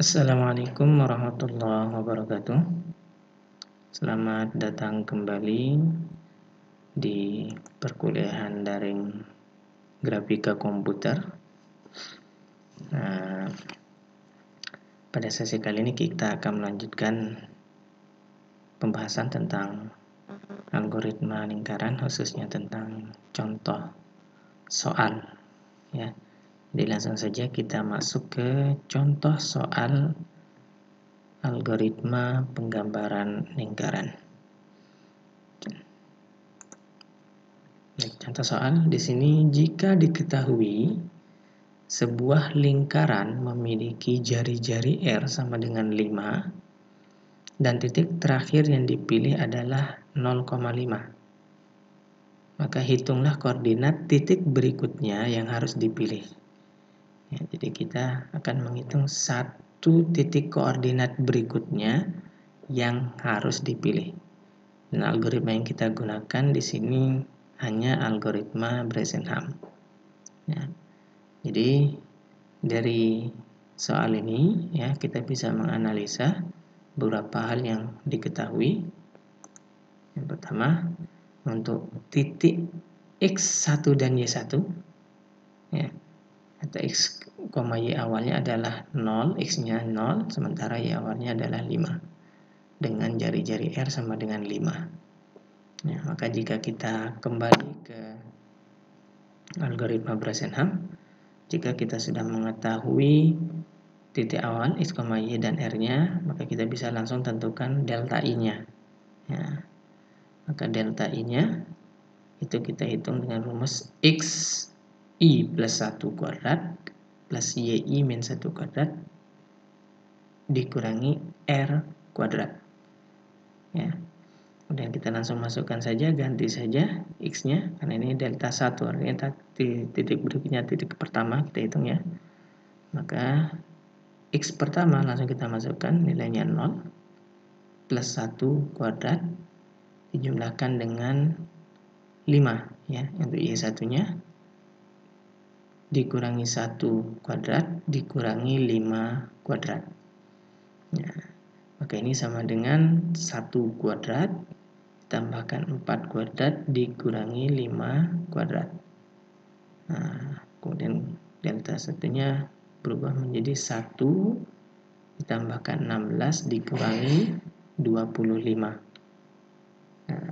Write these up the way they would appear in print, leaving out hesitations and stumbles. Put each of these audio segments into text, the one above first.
Assalamualaikum warahmatullahi wabarakatuh. Selamat datang kembali di perkuliahan daring grafika komputer. Nah, pada sesi kali ini kita akan melanjutkan pembahasan tentang algoritma lingkaran, khususnya tentang contoh soal. Ya, jadi langsung saja kita masuk ke contoh soal algoritma penggambaran lingkaran. Contoh soal di sini, jika diketahui sebuah lingkaran memiliki jari-jari R sama dengan 5 dan titik terakhir yang dipilih adalah 0,5. Maka hitunglah koordinat titik berikutnya yang harus dipilih. Ya, jadi kita akan menghitung satu titik koordinat berikutnya yang harus dipilih. Dan algoritma yang kita gunakan di sini hanya algoritma Bresenham. Ya, jadi dari soal ini ya kita bisa menganalisa beberapa hal yang diketahui. Yang pertama, untuk titik X1 dan Y1 ya, atau X, Y awalnya adalah 0, X-nya 0, sementara Y awalnya adalah 5 dengan jari-jari R sama dengan 5. Ya, maka jika kita kembali ke algoritma Bresenham, jika kita sudah mengetahui titik awal X, Y dan R-nya, maka kita bisa langsung tentukan delta I-nya. Ya, maka delta I-nya itu kita hitung dengan rumus X I plus 1 kuadrat plus YI min 1 kuadrat dikurangi R kuadrat. Ya, kemudian kita langsung masukkan saja, ganti saja X-nya, karena ini delta 1, artinya titik berikutnya titik pertama kita hitung ya. Maka X pertama langsung kita masukkan, nilainya 0 plus 1 kuadrat dijumlahkan dengan 5 ya, untuk Y1 nya dikurangi 1 kuadrat dikurangi 5 kuadrat ya, maka ini sama dengan 1 kuadrat tambahkan 4 kuadrat dikurangi 5 kuadrat. Nah, kemudian delta satunya berubah menjadi 1 ditambahkan 16 dikurangi 25. Nah,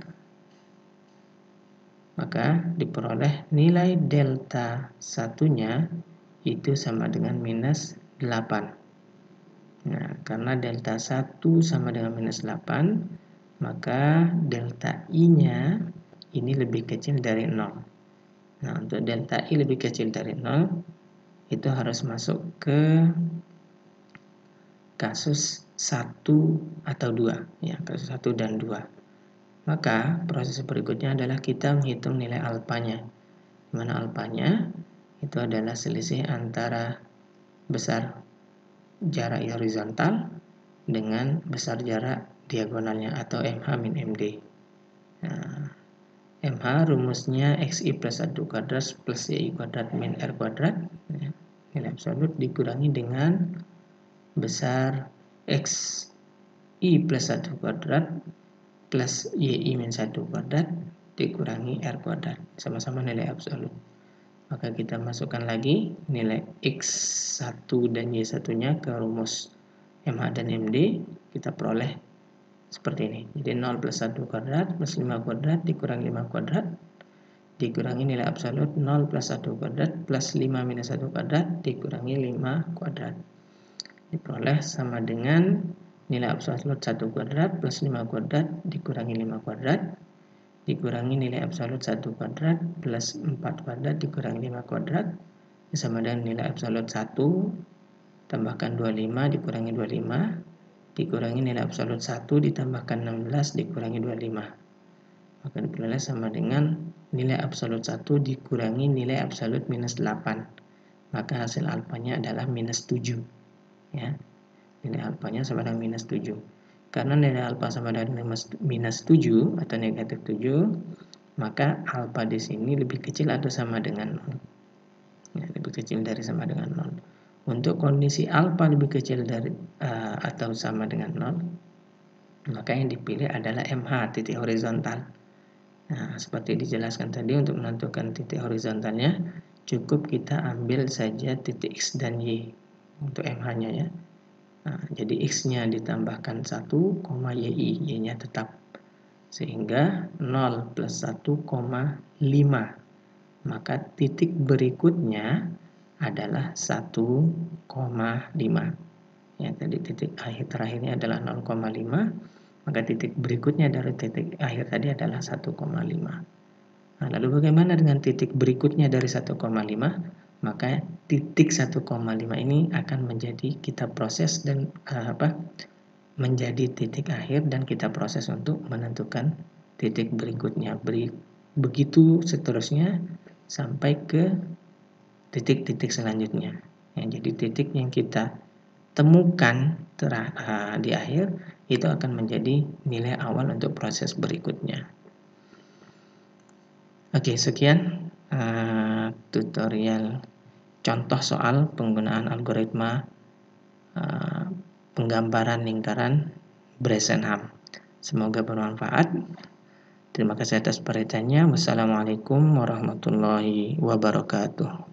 maka diperoleh nilai delta satunya itu sama dengan minus 8. Nah, karena delta 1 sama dengan minus 8, maka delta I-nya ini lebih kecil dari 0. Nah, untuk delta I lebih kecil dari 0, itu harus masuk ke kasus 1 atau 2. Ya, kasus 1 dan 2. Maka proses berikutnya adalah kita menghitung nilai alfanya. Mana alfanya itu adalah selisih antara besar jarak horizontal dengan besar jarak diagonalnya atau MH min MD. Nah, MH rumusnya XI plus 1 kuadrat plus YI kuadrat min R kuadrat ya, nilai absolut dikurangi dengan besar XI plus 1 kuadrat plus YI min 1 kuadrat dikurangi R kuadrat, sama-sama nilai absolut. Maka kita masukkan lagi nilai X1 dan Y1 nya ke rumus MH dan MD, kita peroleh seperti ini. Jadi 0 plus 1 kuadrat plus 5 kuadrat dikurangi 5 kuadrat dikurangi nilai absolut 0 plus 1 kuadrat plus 5 minus 1 kuadrat dikurangi 5 kuadrat. Diperoleh sama dengan nilai absolut 1 kuadrat plus 5 kuadrat dikurangi 5 kuadrat dikurangi nilai absolut 1 kuadrat plus 4 kuadrat dikurangi 5 kuadrat sama dengan nilai absolut 1 tambahkan 25 dikurangi 25 dikurangi nilai absolut 1 ditambahkan 16 dikurangi 25. Maka diperoleh sama dengan nilai absolut 1 dikurangi nilai absolut minus 8. Maka hasil alfanya adalah minus 7. Ya, nilai alfanya sama dengan minus 7. Karena nilai alfa sama dengan minus 7 atau negatif 7, maka alfa di sini lebih kecil atau sama dengan 0. Ya, lebih kecil dari sama dengan 0. Untuk kondisi alfa lebih kecil dari atau sama dengan 0, maka yang dipilih adalah MH, titik horizontal. Nah, seperti dijelaskan tadi, untuk menentukan titik horizontalnya cukup kita ambil saja titik X dan Y untuk MH-nya ya. Nah, jadi X-nya ditambahkan 1, YI, Y-nya tetap. Sehingga 0 plus 1,5. Maka titik berikutnya adalah 1,5. Ya, tadi titik akhir terakhirnya adalah 0,5. Maka titik berikutnya dari titik akhir tadi adalah 1,5. Nah, lalu bagaimana dengan titik berikutnya dari 1,5? Maka titik 1,5 ini akan menjadi kita proses dan menjadi titik akhir, dan kita proses untuk menentukan titik berikutnya. Begitu seterusnya sampai ke titik-titik selanjutnya. Ya, jadi titik yang kita temukan di akhir itu akan menjadi nilai awal untuk proses berikutnya. Oke, sekian tutorial contoh soal penggunaan algoritma penggambaran lingkaran Bresenham. Semoga bermanfaat. Terima kasih atas perhatiannya. Wassalamualaikum warahmatullahi wabarakatuh.